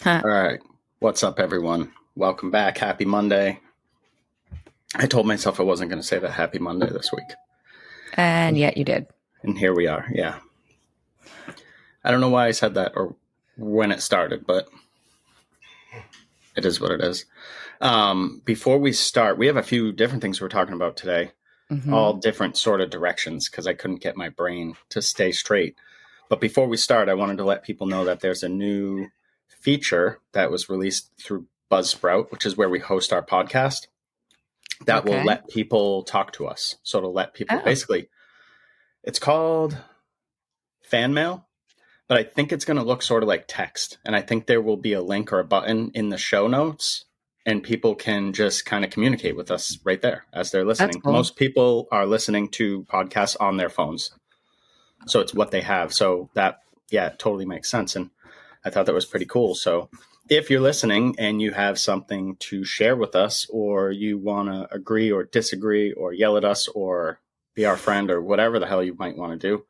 Huh. All right. What's up, everyone? Welcome back. Happy Monday. I told myself I wasn't going to say that happy Monday this week. And yet you did. And here we are. Yeah. I don't know why I said that or when it started, but it is what it is. Before we start, we have a few different things we're talking about today, all different sort of directions because I couldn't get my brain to stay straight. But before we start, I wanted to let people know that there's a new feature that was released through Buzzsprout, which is where we host our podcast, that will let people talk to us. So to let people basically, it's called fan mail, but I think it's going to look sort of like text. And I think there will be a link or a button in the show notes and people can just kind of communicate with us right there as they're listening. Cool. Most people are listening to podcasts on their phones. So it's what they have. So that, yeah, it totally makes sense. And I thought that was pretty cool. So if you're listening and you have something to share with us, or you want to agree or disagree or yell at us or be our friend or whatever the hell you might want to do,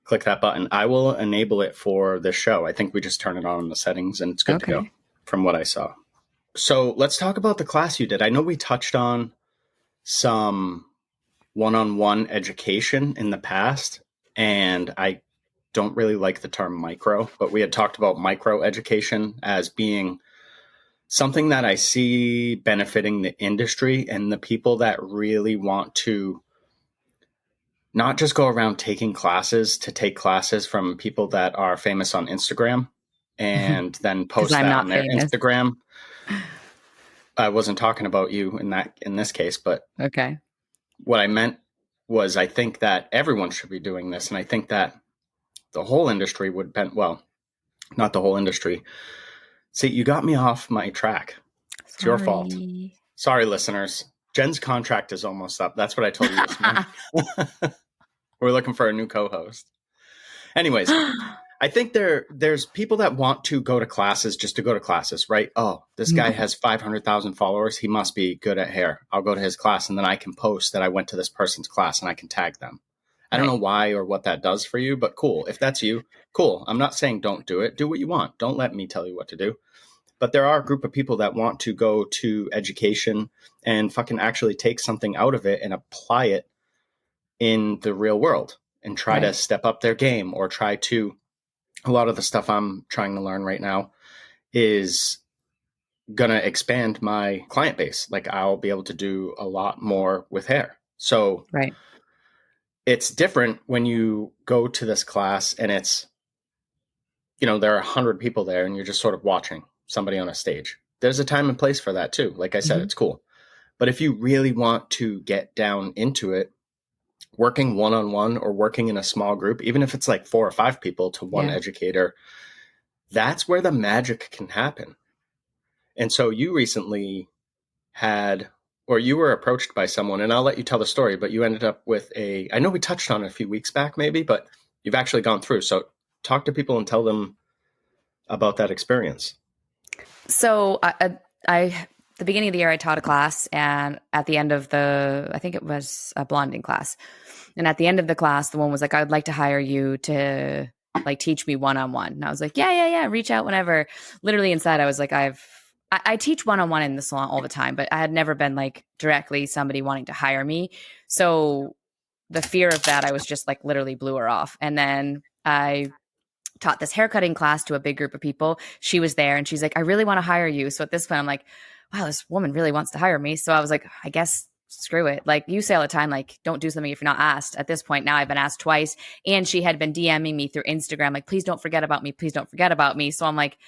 click that button. I will enable it for this show. I think we just turn it on in the settings and it's good to go from what I saw. So let's talk about the class you did. I know we touched on some one-on-one education in the past, and I don't really like the term micro, but we had talked about micro education as being something that I see benefiting the industry and the people that really want to not just go around taking classes to take classes from people that are famous on Instagram and then post that on their Instagram. I wasn't talking about you in this case, but what I meant was I think that everyone should be doing this. And I think that the whole industry would well, not the whole industry. See, you got me off my track. It's your fault. Sorry, listeners. Jen's contract is almost up. That's what I told you this morning. We're looking for a new co-host. Anyways, I think there's people that want to go to classes just to go to classes, right? Oh, this guy has 500,000 followers. He must be good at hair. I'll go to his class and then I can post that I went to this person's class and I can tag them. I don't know why or what that does for you, but cool. If that's you, cool. I'm not saying don't do it. Do what you want. Don't let me tell you what to do. But there are a group of people that want to go to education and fucking actually take something out of it and apply it in the real world and try to step up their game or try to. A lot of the stuff I'm trying to learn right now is going to expand my client base. Like I'll be able to do a lot more with hair. So it's different when you go to this class and it's, there are 100 people there and you're just sort of watching somebody on a stage. There's a time and place for that too. Like I said, it's cool. But if you really want to get down into it, working one-on-one or working in a small group, even if it's like 4 or 5 people to one educator, that's where the magic can happen. And so you recently you were approached by someone, and I'll let you tell the story, but you ended up with I know we touched on it a few weeks back maybe, but you've actually gone through. So talk to people and tell them about that experience. So the beginning of the year, I taught a class, and at the end of I think it was a blonding class. And at the end of the class, the one was like, I would like to hire you to like teach me one-on-one. And I was like, yeah. Reach out whenever. Literally inside, I was like, I teach one-on-one in the salon all the time, but I had never been like directly somebody wanting to hire me. So the fear of that, I was just like literally blew her off. And then I taught this haircutting class to a big group of people. She was there and she's like, I really want to hire you. So at this point, I'm like, wow, this woman really wants to hire me. So I was like, I guess screw it. Like you say all the time, like don't do something if you're not asked. At this point, now I've been asked twice. And she had been DMing me through Instagram, like, please don't forget about me. Please don't forget about me. So I'm like.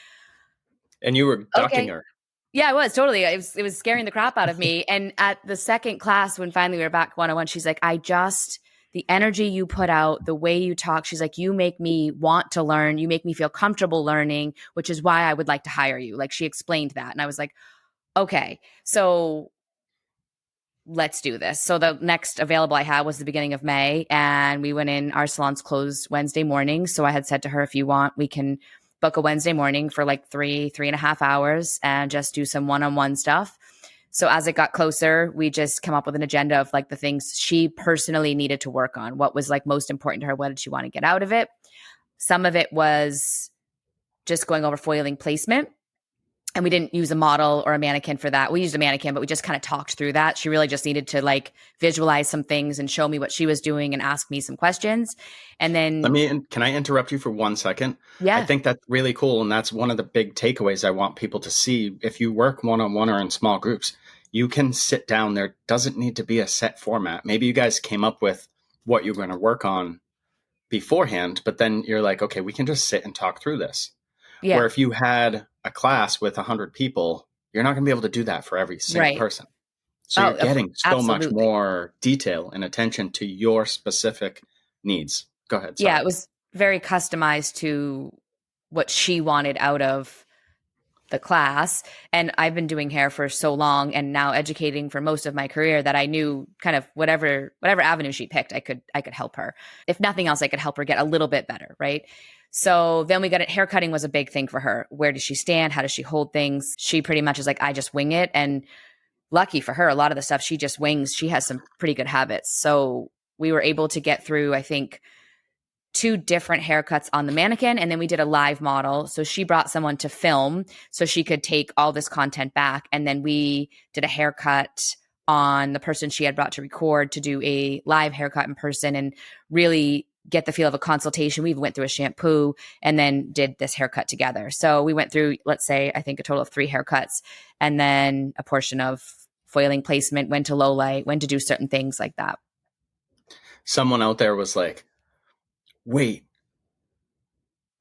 And you were ducking her. Yeah, I was totally. It was scaring the crap out of me. And at the second class, when finally we were back one-on-one, she's like, the energy you put out, the way you talk, she's like, you make me want to learn. You make me feel comfortable learning, which is why I would like to hire you. Like she explained that. And I was like, okay, so let's do this. So the next available I had was the beginning of May, and we went in. Our salon's closed Wednesday morning. So I had said to her, if you want, we can book a Wednesday morning for like 3.5 hours and just do some one-on-one stuff. So as it got closer, we just come up with an agenda of like the things she personally needed to work on. What was like most important to her? What did she want to get out of it? Some of it was just going over foiling placement. And we didn't use a model or a mannequin for that. We used a mannequin, but we just kind of talked through that. She really just needed to like visualize some things and show me what she was doing and ask me some questions. And then, Can I interrupt you for 1 second? I yeah, think that's really cool. And that's one of the big takeaways I want people to see. If you work one-on-one or in small groups, you can sit down. There doesn't need to be a set format. Maybe you guys came up with what you're going to work on beforehand, but then you're like, okay, we can just sit and talk through this. yeah, Where if you had a class with 100 people, you're not going to be able to do that for every single right. person. So Oh, you're getting so much absolutely. more detail and attention to your specific needs. Go ahead. Yeah, Sorry. it was very customized to what she wanted out of the class. And I've been doing hair for so long and now educating for most of my career that I knew kind of whatever avenue she picked, I could help her. If nothing else, I could help her get a little bit better, right? So then we got it. Haircutting was a big thing for her. Where does she stand? How does she hold things? She pretty much is like, I just wing it. And lucky for her, a lot of the stuff she just wings. She has some pretty good habits. So we were able to get through, I think, two different haircuts on the mannequin, and then we did a live model. So she brought someone to film so she could take all this content back, and then we did a haircut on the person she had brought to record to do a live haircut in person and really get the feel of a consultation. We went through a shampoo and then did this haircut together. So we went through, let's say, I think a total of 3 haircuts, and then a portion of foiling placement, when to low light, when to do certain things like that. Someone out there was like, wait,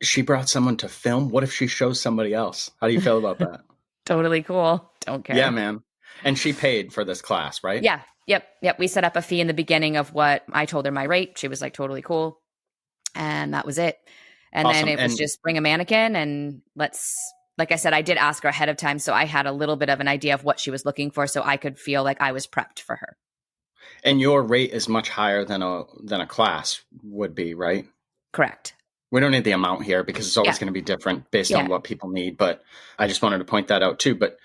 she brought someone to film? What if she shows somebody else? How do you feel about that? Totally cool. Don't care. Yeah, man. And she paid for this class, right? Yeah. Yep. We set up a fee in the beginning of what I told her my rate. She was like totally cool. And that was it. And then Awesome. it was And just bring a mannequin and like I said, I did ask her ahead of time. So I had a little bit of an idea of what she was looking for. So I could feel like I was prepped for her. your rate is much higher than a class would be, right? Correct. We don't need the amount here because it's always Yeah. going to be different based on Yeah. what people need. But I just wanted to point that out too. But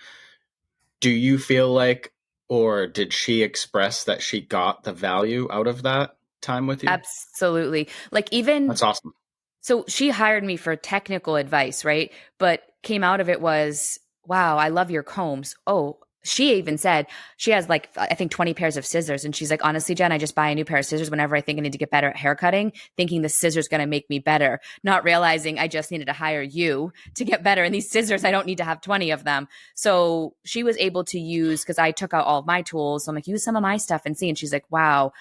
do you feel like, or did she express that she got the value out of that time with you? Absolutely. Like even That's awesome. so she hired me for technical advice, right? But came out of it was, wow, I love your combs. Oh, she even said she has like, I think 20 pairs of scissors. And she's like, honestly, Jen, I just buy a new pair of scissors whenever I think I need to get better at haircutting, thinking the scissors going to make me better, not realizing I just needed to hire you to get better. And these scissors, I don't need to have 20 of them. So she was able to use, because I took out all of my tools. So I'm like, use some of my stuff and see. And she's like, wow,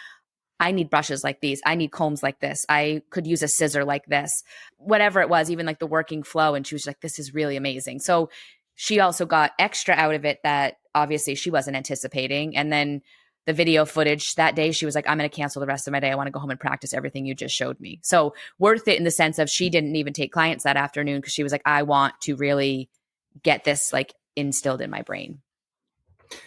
I need brushes like these. I need combs like this. I could use a scissor like this, whatever it was, even like the working flow. And she was like, this is really amazing. So she also got extra out of it that obviously she wasn't anticipating. And then the video footage that day, she was like, I'm going to cancel the rest of my day. I want to go home and practice everything you just showed me. So worth it in the sense of she didn't even take clients that afternoon because she was like, I want to really get this like instilled in my brain.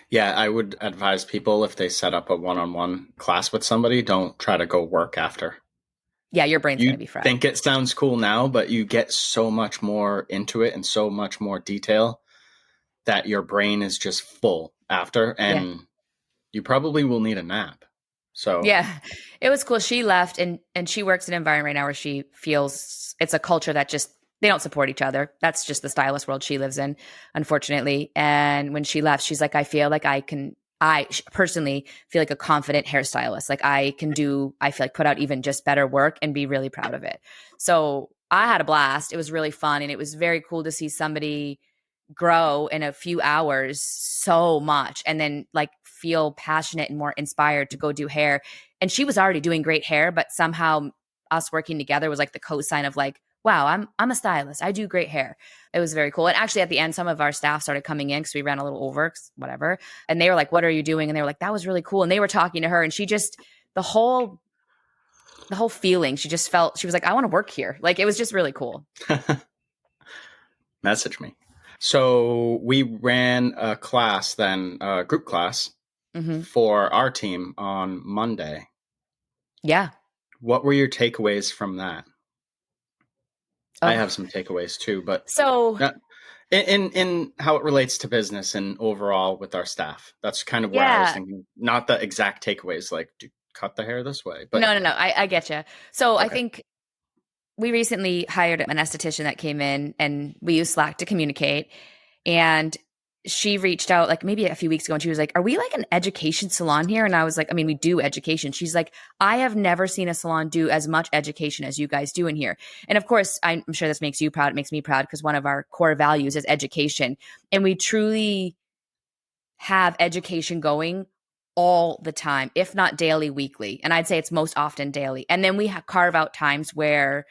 Yeah, I would advise people if they set up a one-on-one class with somebody, don't try to go work after. Yeah, your brain's going You to be fried. think it sounds cool now, but you get so much more into it and so much more detail that your brain is just full after, Yeah. and you probably will need a nap. So Yeah, it was cool. She left and she works in an environment right now where she feels it's a culture that just they don't support each other. That's just the stylist world she lives in, unfortunately. And when she left, she's like, I feel like I personally feel like a confident hairstylist. Like I feel like put out even just better work and be really proud of it. So I had a blast. It was really fun. And it was very cool to see somebody grow in a few hours so much and then like feel passionate and more inspired to go do hair. And she was already doing great hair, but somehow us working together was like the cosign of like, wow, I'm a stylist. I do great hair. It was very cool. And actually at the end, some of our staff started coming in because we ran a little over, whatever. And they were like, what are you doing? And they were like, that was really cool. And they were talking to her and she just, the whole feeling, she just felt, she was like, I want to work here. Like, it was just really cool. message me. So we ran a class then, a group class for our team on Monday. Yeah. What were your takeaways from that? Oh. I have some takeaways too, but So in how it relates to business and overall with our staff. That's kind of where I was thinking, not the exact takeaways, like cut the hair this way. But no. I get you. So okay. I think we recently hired an esthetician that came in and we use Slack to communicate. And she reached out like maybe a few weeks ago and she was like, "Are we like an education salon here?" And I was like, "I mean, we do education." She's like, "I have never seen a salon do as much education as you guys do in here." And of course, I'm sure this makes you proud. It makes me proud because one of our core values is education. And we truly have education going all the time, if not daily, weekly. And I'd say it's most often daily. And then we carve out times where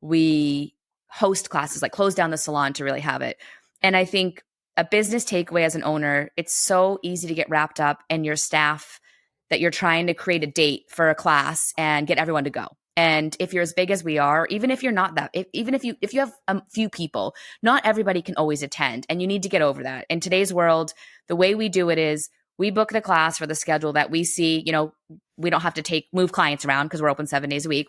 we host classes, like close down the salon to really have it. And I think a business takeaway as an owner, it's so easy to get wrapped up in your staff that you're trying to create a date for a class and get everyone to go. And if you're as big as we are, even if you're not that, even if you have a few people, not everybody can always attend, and you need to get over that. In today's world, the way we do it is we book the class for the schedule that we see. You know, we don't have to move clients around because we're open 7 days a week.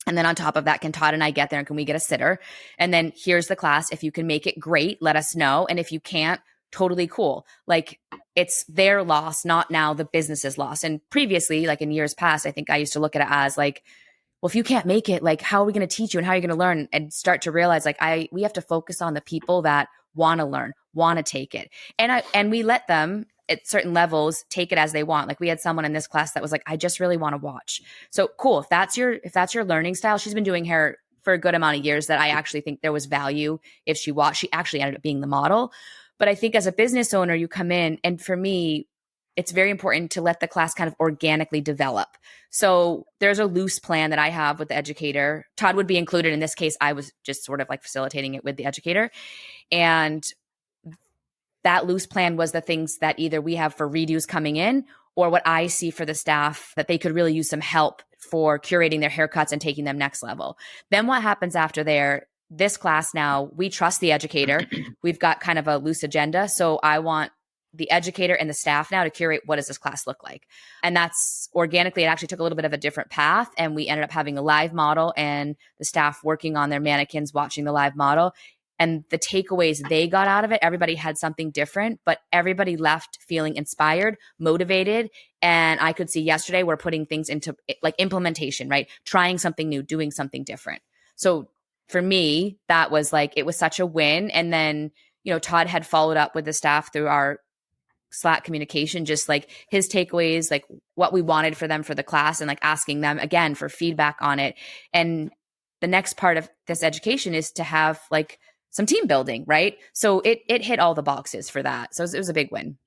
And then on top of that, can Todd and I get there and can we get a sitter? And then here's the class. If you can make it, great, let us know. And if you can't, totally cool. Like, it's their loss, not now the business's loss. And previously, like in years past, I think I used to look at it as like, well, if you can't make it, like, how are we going to teach you and how are you going to learn? And start to realize like we have to focus on the people that want to learn, want to take it. And we let them at certain levels take it as they want. Like, we had someone in this class that was like, I just really want to watch. So cool. If that's your learning style, she's been doing hair for a good amount of years, that I actually think there was value if she watched. She actually ended up being the model. But I think as a business owner, you come in, and for me, it's very important to let the class kind of organically develop. So there's a loose plan that I have with the educator. Todd would be included in this case. I was just sort of like facilitating it with the educator. And that loose plan was the things that either we have for redos coming in, or what I see for the staff that they could really use some help for curating their haircuts and taking them next level. Then what happens after there, this class now, we trust the educator. We've got kind of a loose agenda. So I want the educator and the staff now to curate, what does this class look like? And that's organically, it actually took a little bit of a different path. And we ended up having a live model and the staff working on their mannequins, watching the live model. And the takeaways they got out of it, everybody had something different, but everybody left feeling inspired, motivated. And I could see yesterday we're putting things into like implementation, right? Trying something new, doing something different. So for me, that was like, it was such a win. And then, Todd had followed up with the staff through our Slack communication, just like his takeaways, like what we wanted for them for the class, and like asking them again for feedback on it. And the next part of this education is to have like some team building, right? So it hit all the boxes for that. So it was a big win.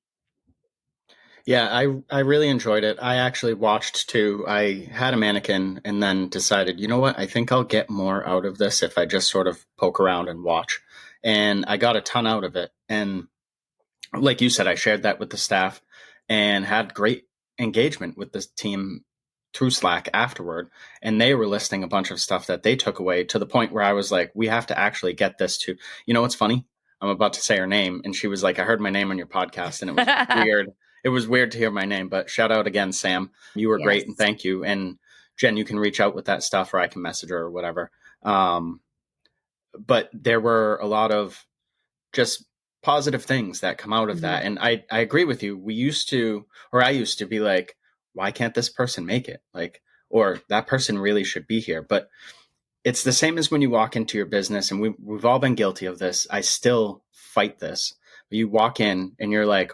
Yeah, I really enjoyed it. I actually watched too. I had a mannequin and then decided, you know what? I think I'll get more out of this if I just sort of poke around and watch. And I got a ton out of it. And like you said, I shared that with the staff and had great engagement with the team through Slack afterward. And they were listing a bunch of stuff that they took away, to the point where I was like, we have to actually get this to, what's funny? I'm about to say her name. And she was like, I heard my name on your podcast, and it was weird. It was weird to hear my name, but shout out again, Sam. You were great, and thank you. And Jen, you can reach out with that stuff, or I can message her or whatever. But there were a lot of just positive things that come out of that. And I agree with you. I used to be like, why can't this person make it? Like, or that person really should be here. But it's the same as when you walk into your business, and we've all been guilty of this. I still fight this. You walk in and you're like,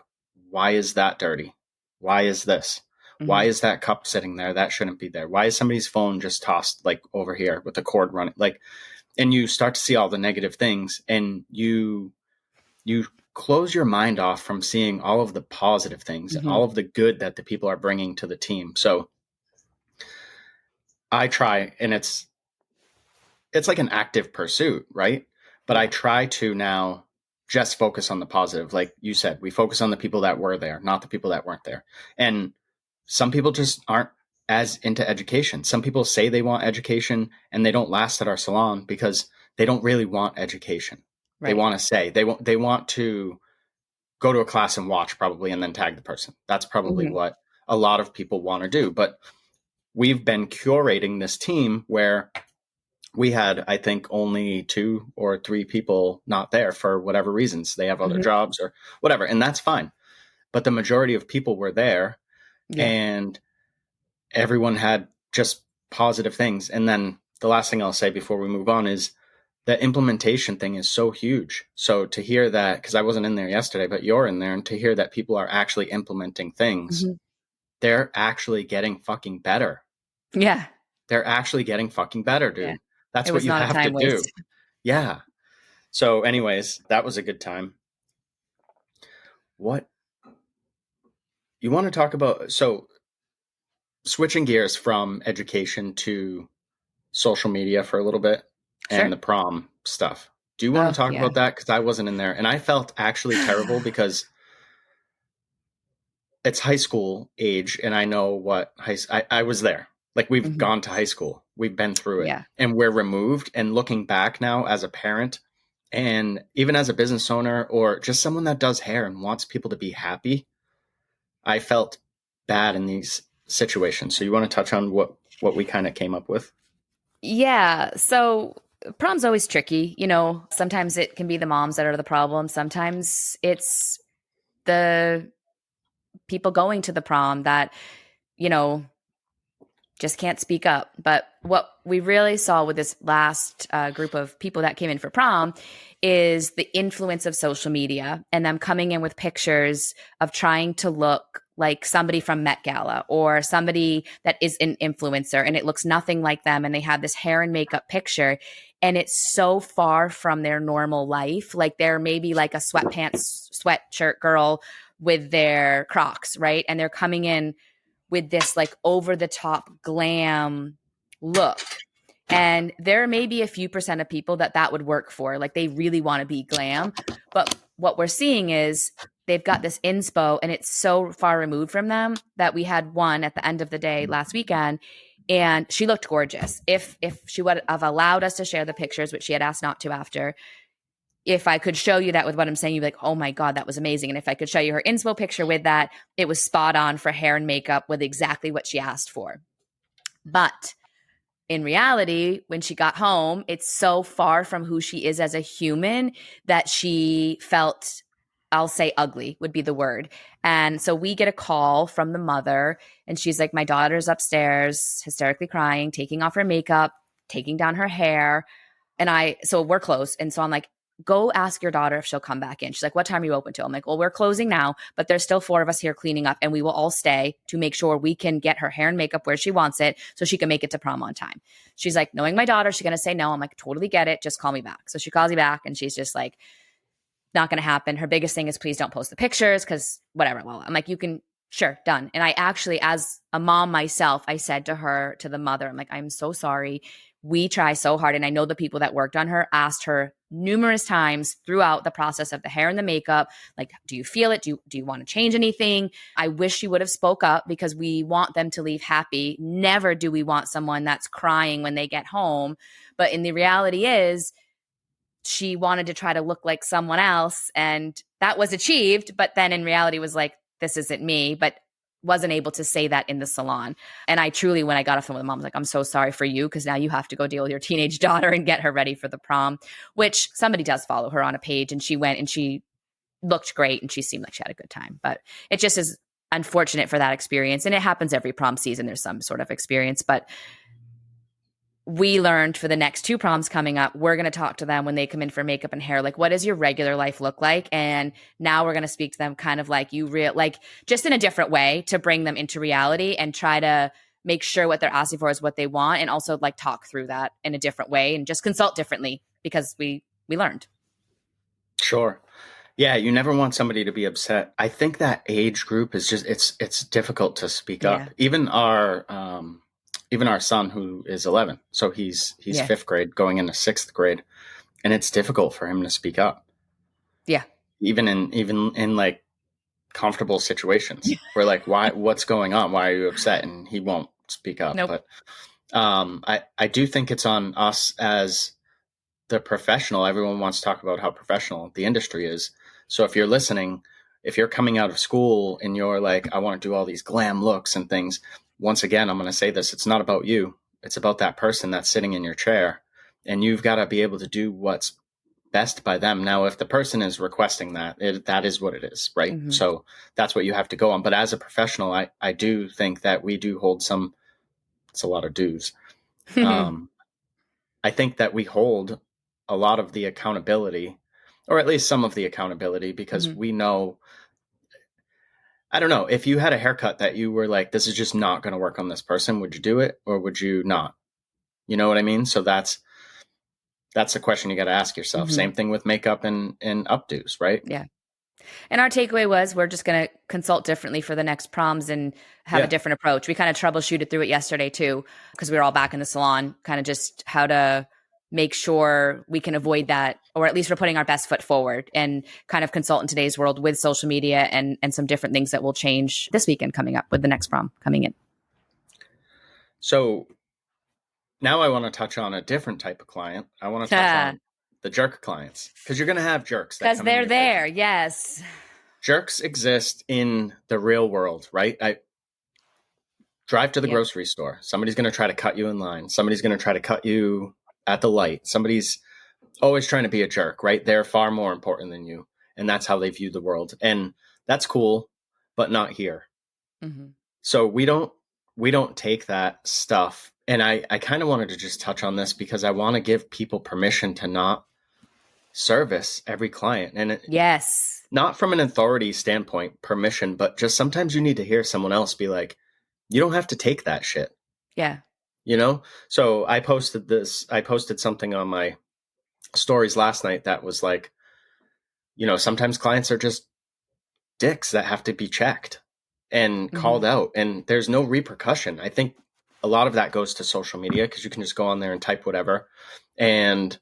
why is that dirty? Why is this? Why is that cup sitting there? That shouldn't be there. Why is somebody's phone just tossed like over here with the cord running? Like, and you start to see all the negative things, and you close your mind off from seeing all of the positive things and all of the good that the people are bringing to the team. So I try, and it's like an active pursuit, right? But I try to now just focus on the positive. Like you said, we focus on the people that were there, not the people that weren't there. And some people just aren't as into education. Some people say they want education and they don't last at our salon because they don't really want education. Right. They want to say they want to go to a class and watch probably, and then tag the person. That's probably what a lot of people want to do. But we've been curating this team where we had, I think, only 2 or 3 people not there for whatever reasons. They have other jobs or whatever, and that's fine. But the majority of people were there, and everyone had just positive things. And then the last thing I'll say before we move on is that implementation thing is so huge. So to hear that, because I wasn't in there yesterday, but you're in there, and to hear that people are actually implementing things, Mm-hmm. they're actually getting fucking better. Yeah. They're actually getting fucking better, Yeah. dude. That's It what was you not a have to time do. waste. Yeah. So, anyways, that was a good time. What you want to talk about? So, switching gears from education to social media for a little bit and Sure. the prom stuff. Do you want to Oh, talk yeah. about that? Because I wasn't in there and I felt actually terrible because it's high school age and I know what I was there. Like we've Hmm. gone to high school, we've been through it Yeah. and we're removed. And looking back now as a parent and even as a business owner or just someone that does hair and wants people to be happy, I felt bad in these situations. So you want to touch on what we kind of came up with? Yeah. So prom's always tricky. Sometimes it can be the moms that are the problem. Sometimes it's the people going to the prom that, you know, just can't speak up. But what we really saw with this last group of people that came in for prom is the influence of social media and them coming in with pictures of trying to look like somebody from Met Gala or somebody that is an influencer and it looks nothing like them. And they have this hair and makeup picture and it's so far from their normal life. Like they're maybe like a sweatpants, sweatshirt girl with their Crocs, right? And they're coming in with this like over the top glam look. And there may be a few percent of people that would work for. Like they really want to be glam. But what we're seeing is they've got this inspo and it's so far removed from them that we had one at the end of the day last weekend and she looked gorgeous. If she would have allowed us to share the pictures, which she had asked not to after, if I could show you that with what I'm saying, you'd be like, oh my God, that was amazing. And if I could show you her inspo picture with that, it was spot on for hair and makeup with exactly what she asked for. But in reality, when she got home, it's so far from who she is as a human that she felt, I'll say ugly would be the word. And so we get a call from the mother, and she's like, my daughter's upstairs, hysterically crying, taking off her makeup, taking down her hair. So we're close. And so I'm like, go ask your daughter if she'll come back in. She's like, what time are you open till? I'm like, well, we're closing now, but there's still 4 of us here cleaning up and we will all stay to make sure we can get her hair and makeup where she wants it so she can make it to prom on time. She's like, knowing my daughter, she's going to say no. I'm like, totally get it. Just call me back. So she calls me back and she's just like, not going to happen. Her biggest thing is please don't post the pictures because whatever. Well, I'm like, you can, sure, done. And I actually, as a mom myself, I said to her, to the mother, I'm like, I'm so sorry. We try so hard. And I know the people that worked on her asked her numerous times throughout the process of the hair and the makeup, like, do you feel it? Do you want to change anything? I wish she would have spoke up because we want them to leave happy. Never do we want someone that's crying when they get home. But in the reality is, she wanted to try to look like someone else and that was achieved, but then in reality was like, this isn't me, but wasn't able to say that in the salon. And I truly, when I got off the phone with the mom, I was like, I'm so sorry for you because now you have to go deal with your teenage daughter and get her ready for the prom, which somebody does follow her on a page and she went and she looked great and she seemed like she had a good time. But it just is unfortunate for that experience. And it happens every prom season. There's some sort of experience, but we learned for the next 2 proms coming up, we're going to talk to them when they come in for makeup and hair. Like, what does your regular life look like? And now we're going to speak to them kind of like like just in a different way to bring them into reality and try to make sure what they're asking for is what they want. And also like talk through that in a different way and just consult differently because we learned. Sure. Yeah, you never want somebody to be upset. I think that age group is just it's difficult to speak Yeah. up. Even our son who is 11, so he's Yeah. 5th grade going into 6th grade, and it's difficult for him to speak up. Yeah. Even in like comfortable situations where like what's going on? Why are you upset? And he won't speak up. Nope. But I do think it's on us as the professional. Everyone wants to talk about how professional the industry is. So if you're listening, if you're coming out of school and you're like, I want to do all these glam looks and things, once again, I'm going to say this, it's not about you. It's about that person that's sitting in your chair. And you've got to be able to do what's best by them. Now, if the person is requesting that, that is what it is, right? Mm-hmm. So that's what you have to go on. But as a professional, I do think that we do hold it's a lot of dues. I think that we hold a lot of the accountability, or at least some of the accountability, because Mhm. we know, I don't know, if you had a haircut that you were like, this is just not going to work on this person, would you do it or would you not? You know what I mean? So that's the question you got to ask yourself. Mhm. Same thing with makeup and updos, right? Yeah. And our takeaway was we're just going to consult differently for the next proms and have a Yeah. different approach. We kind of troubleshooted through it yesterday too, because we were all back in the salon, kind of just how to make sure we can avoid that, or at least we're putting our best foot forward and kind of consult in today's world with social media and some different things that will change this weekend coming up with the next prom coming in. So now I want to touch on a different type of client. I want to touch on the jerk clients, because you're going to have jerks that Because come in they're your there. business. Yes. Jerks exist in the real world, right? I drive to the Yep. grocery store. Somebody's going to try to cut you in line. Somebody's going to try to cut you at the light. Somebody's always trying to be a jerk, right? They're far more important than you. And that's how they view the world. And that's cool, but not here. Mm-hmm. So we don't take that stuff. And I kind of wanted to just touch on this because I want to give people permission to not service every client. And Yes. not from an authority standpoint, permission, but just sometimes you need to hear someone else be like, you don't have to take that shit. Yeah. You know? So I posted something on my stories last night that was like, sometimes clients are just dicks that have to be checked and called out, and there's no repercussion. I think a lot of that goes to social media because you can just go on there and type whatever, and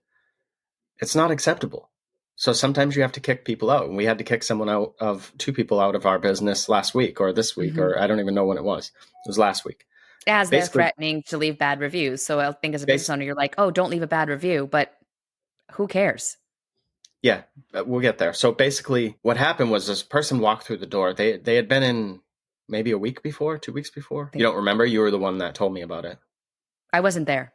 it's not acceptable. So sometimes you have to kick people out, and we had to kick two people out of our business last week or this week, or I don't even know when it was. It was last week. As they're threatening to leave bad reviews. So I think as a business owner, you're like, oh, don't leave a bad review, but who cares? Yeah, we'll get there. So basically what happened was this person walked through the door. They had been in maybe a week before, 2 weeks before. You don't remember? You were the one that told me about it. I wasn't there.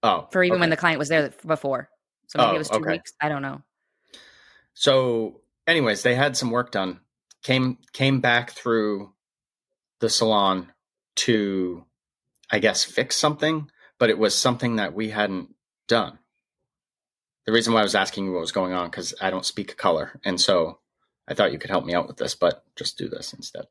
Oh, for even okay. when the client was there before. So maybe it was 2 weeks. I don't know. So anyways, they had some work done, came back through the salon to, I guess, fix something, but it was something that we hadn't done. The reason why I was asking you what was going on, because I don't speak color. And so I thought you could help me out with this, but just do this instead.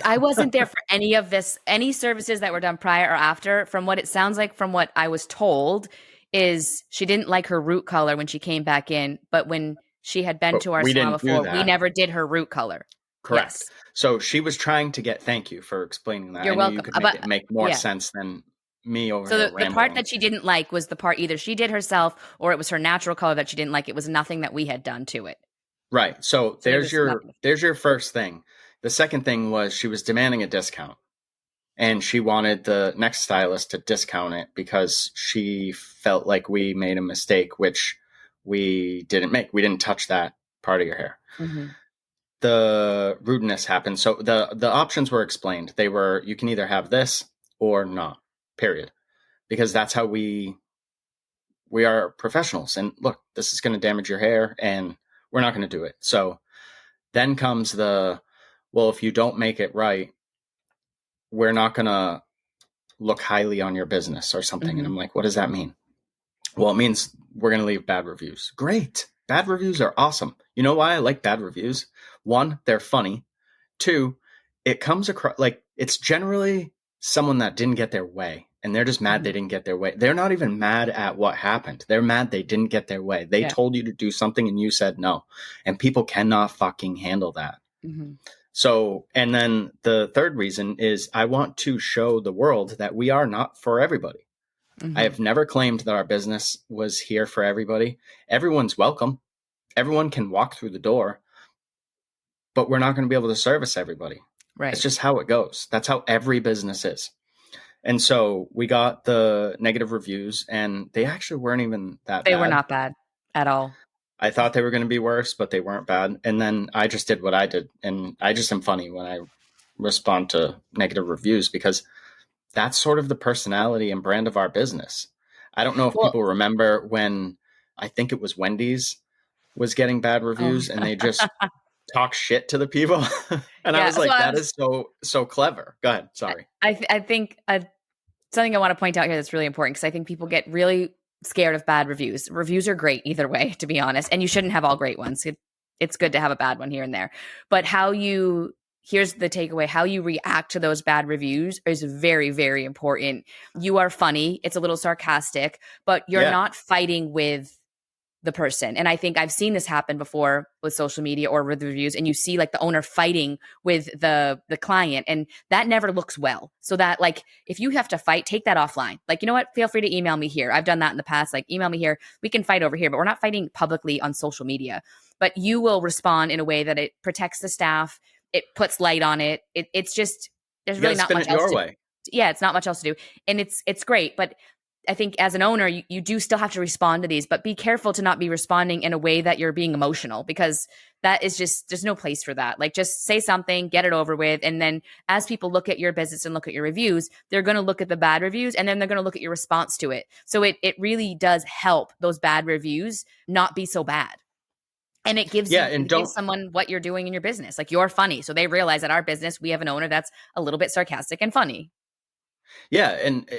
I wasn't there for any of this, any services that were done prior or after. From what it sounds like, from what I was told, is she didn't like her root color when she came back in, but when she had been to our salon before, we never did her root color. Correct. Yes. So she was trying to thank you for explaining that. You're welcome. You could make more sense than me over so here. The part that she didn't like was the part either she did herself or it was her natural color that she didn't like. It was nothing that we had done to it. Right. So there's your first thing. The second thing was she was demanding a discount, and she wanted the next stylist to discount it because she felt like we made a mistake, which we didn't make. We didn't touch that part of your hair. Mm-hmm. The rudeness happened. So the options were explained. They were, you can either have this or not, period. Because that's how we are professionals. And look, this is going to damage your hair and we're not going to do it. So then comes well, if you don't make it right, we're not going to look highly on your business or something. Mm-hmm. And I'm like, what does that mean? Well, it means we're going to leave bad reviews. Great. Bad reviews are awesome. You know why I like bad reviews? One, they're funny. Two, it comes across like it's generally someone that didn't get their way and they're just mad they didn't get their way. They're not even mad at what happened. They're mad they didn't get their way. They told you to do something and you said no. And people cannot fucking handle that. Mm-hmm. So, and then the third reason is I want to show the world that we are not for everybody. Mm-hmm. I have never claimed that our business was here for everybody. Everyone's welcome. Everyone can walk through the door, but we're not going to be able to service everybody. Right. It's just how it goes. That's how every business is. And so we got the negative reviews and they actually weren't even that bad. They were not bad at all. I thought they were going to be worse, but they weren't bad. And then I just did what I did. And I just am funny when I respond to negative reviews because that's sort of the personality and brand of our business. I don't know if people remember when I think it was Wendy's was getting bad reviews and they just talk shit to the people. And I was like, that is so clever. Go ahead. Sorry. I think something I want to point out here that's really important because I think people get really scared of bad reviews. Reviews are great either way, to be honest, and you shouldn't have all great ones. It's good to have a bad one here and there, but here's the takeaway: how you react to those bad reviews is very, very important. You are funny. It's a little sarcastic, but you're Yeah. not fighting with the person. And I think I've seen this happen before with social media or with reviews, and you see like the owner fighting with the client, and that never looks well. So that, like, if you have to fight, take that offline. Like, you know what? Feel free to email me here. I've done that in the past. Like, email me here. We can fight over here, but we're not fighting publicly on social media. But you will respond in a way that it protects the staff. It puts light on it. It's just, there's You really gotta not spin much it else your to way. yeah, it's not much else to do. And it's great. But I think as an owner, you do still have to respond to these, but be careful to not be responding in a way that you're being emotional, because that is just, there's no place for that. Like, just say something, get it over with. And then as people look at your business and look at your reviews, they're going to look at the bad reviews, and then they're going to look at your response to it. So it really does help those bad reviews not be so bad. And it gives Yeah, and it gives someone what you're doing in your business. Like, you're funny. So they realize that our business, we have an owner that's a little bit sarcastic and funny. yeah, and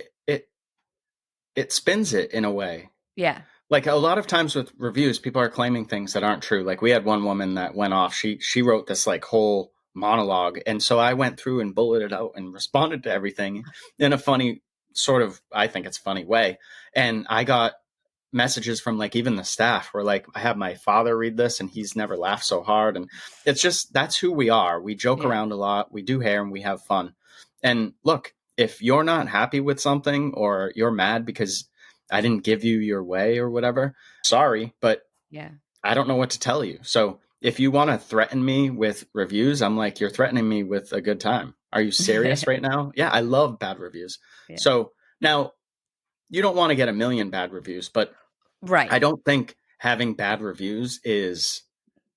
it spins it in a way. Yeah. Like, a lot of times with reviews, people are claiming things that aren't true. Like, we had one woman that went off. She wrote this like whole monologue, and so I went through and bulleted out and responded to everything in a funny sort of, I think it's funny way. And I got messages from like even the staff were like, I have my father read this and he's never laughed so hard. And it's just, that's who we are. We joke Yeah. around a lot. We do hair and we have fun. And look, if you're not happy with something, or you're mad because I didn't give you your way or whatever, sorry, but Yeah. I don't know what to tell you. So if you want to threaten me with reviews, I'm like, you're threatening me with a good time. Are you serious right now? Yeah, I love bad reviews. Yeah. So now, you don't want to get a million bad reviews, but Right. I don't think having bad reviews is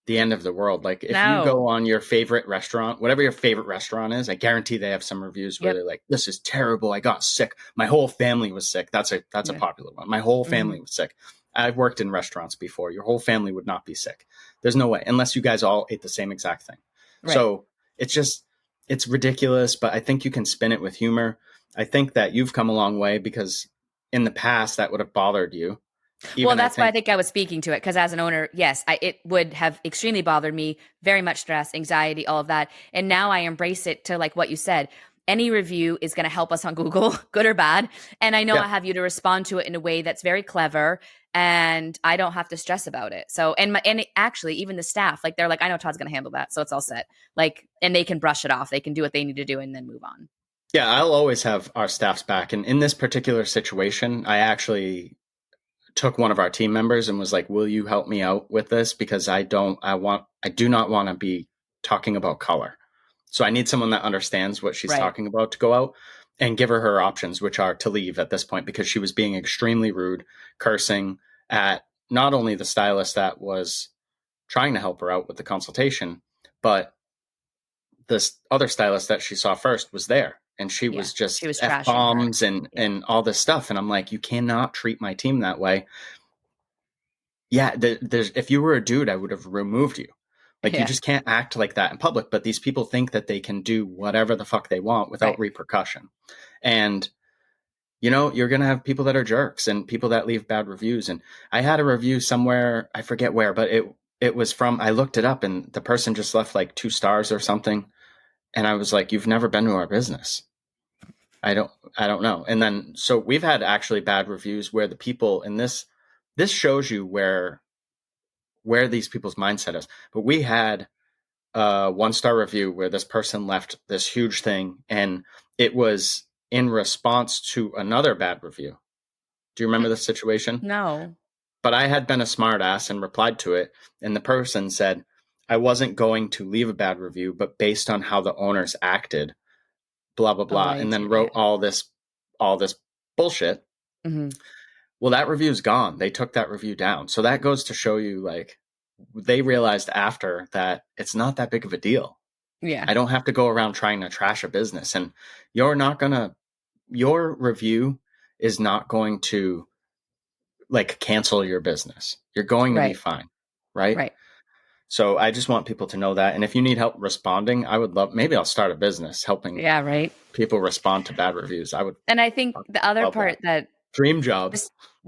the end of the world. Like, if you No. go on your favorite restaurant, whatever your favorite restaurant is, I guarantee they have some reviews where Yep. they're like, this is terrible. I got sick. My whole family was sick. That's a Yeah. popular one. My whole family was sick. I've worked in restaurants before. Your whole family would not be sick. There's no way, unless you guys all ate the same exact thing. Right. So it's ridiculous, but I think you can spin it with humor. I think that you've come a long way, because in the past that would have bothered you. Well, that's why I think I was speaking to it, because as an owner, yes, it would have extremely bothered me, very much stress, anxiety, all of that. And now I embrace it to, like what you said, any review is going to help us on Google, good or bad. And I know I have you to respond to it in a way that's very clever, and I don't have to stress about it. So, actually, even the staff, like, they're like, I know Todd's going to handle that. So it's all set. Like, and they can brush it off. They can do what they need to do and then move on. Yeah, I'll always have our staff's back. And in this particular situation, I actually took one of our team members and was like, will you help me out with this? Because I do not want to be talking about color. So I need someone that understands what she's talking about to go out, and give her options, which are to leave at this point, because she was being extremely rude, cursing at not only the stylist that was trying to help her out with the consultation, but this other stylist that she saw first was there. And she was just F-bombs and all this stuff. And I'm like, you cannot treat my team that way. Yeah, if you were a dude, I would have removed you. Like, you just can't act like that in public. But these people think that they can do whatever the fuck they want without repercussion. And, you're going to have people that are jerks and people that leave bad reviews. And I had a review somewhere, I forget where, but it was from, I looked it up, and the person just left like 2 stars or something. And I was like, you've never been to our business. I don't know. And then, so we've had actually bad reviews where the people in this shows you where these people's mindset is. But we had a 1-star review where this person left this huge thing, and it was in response to another bad review. Do you remember this situation? No. But I had been a smart ass and replied to it. And the person said, I wasn't going to leave a bad review, but based on how the owners acted, blah, blah, blah. And then wrote all this bullshit. Mm-hmm. Well, that review's gone. They took that review down. So that goes to show you, like, they realized after that it's not that big of a deal. Yeah. I don't have to go around trying to trash a business. And your review is not going to, like, cancel your business. You're going to be fine. Right. So I just want people to know that. And if you need help responding, I would love, maybe I'll start a business helping people respond to bad reviews. And I think the other part that dream job.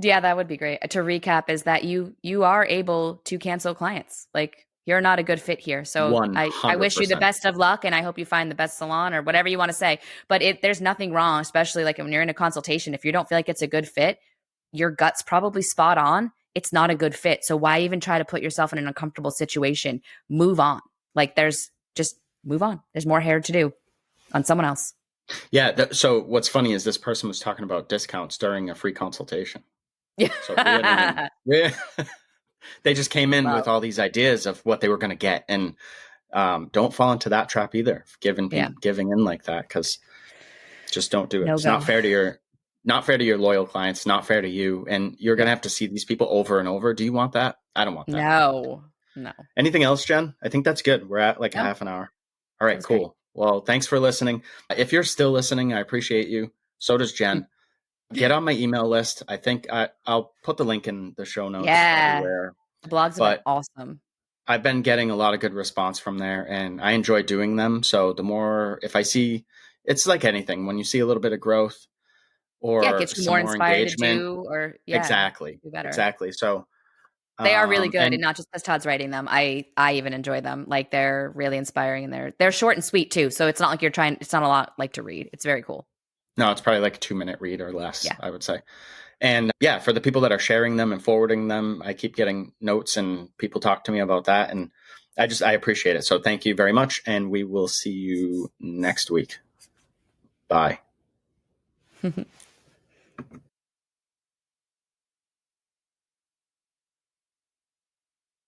Yeah, that would be great. To recap is that you are able to cancel clients. Like you're not a good fit here. So I wish you the 100%. best of luck and I hope you find the best salon or whatever you want to say. But there's nothing wrong, especially like when you're in a consultation, if you don't feel like it's a good fit, your gut's probably spot on. It's not a good fit. So why even try to put yourself in an uncomfortable situation? Move on. Like there's just move on. There's more hair to do on someone else. Yeah. So what's funny is this person was talking about discounts during a free consultation. So we hadn't even, Yeah. yeah. They just came in Well, with all these ideas of what they were going to get. And don't fall into that trap either, giving yeah. in like that, because just don't do it. No It's go. not fair to your loyal clients, not fair to you. And you're going to Yeah. have to see these people over and over. Do you want that? I don't want that. No. No. Anything else, Jen? I think that's good. We're at like a No. half an hour. All right, That's great. cool. Well, thanks for listening. If you're still listening, I appreciate you. So does Jen. Get on my email list. I think I'll put the link in the show notes Yeah. everywhere. The blogs have been But awesome. I've been getting a lot of good response from there, and I enjoy doing them. So the more, if I see, it's like anything, when you see a little bit of growth Yeah, it or gets you some more more inspired to engagement, do or exactly, do better. exactly. So, They are really good, and and not just because Todd's writing them. I even enjoy them. Like they're really inspiring, and they're short and sweet too. So it's not like you're trying. It's not a lot like to read. It's very cool. no, it's probably like a 2-minute read or less, Yeah. I would say. And yeah, for the people that are sharing them and forwarding them, I keep getting notes and people talk to me about that. And I appreciate it. So thank you very much. And we will see you next week. Bye.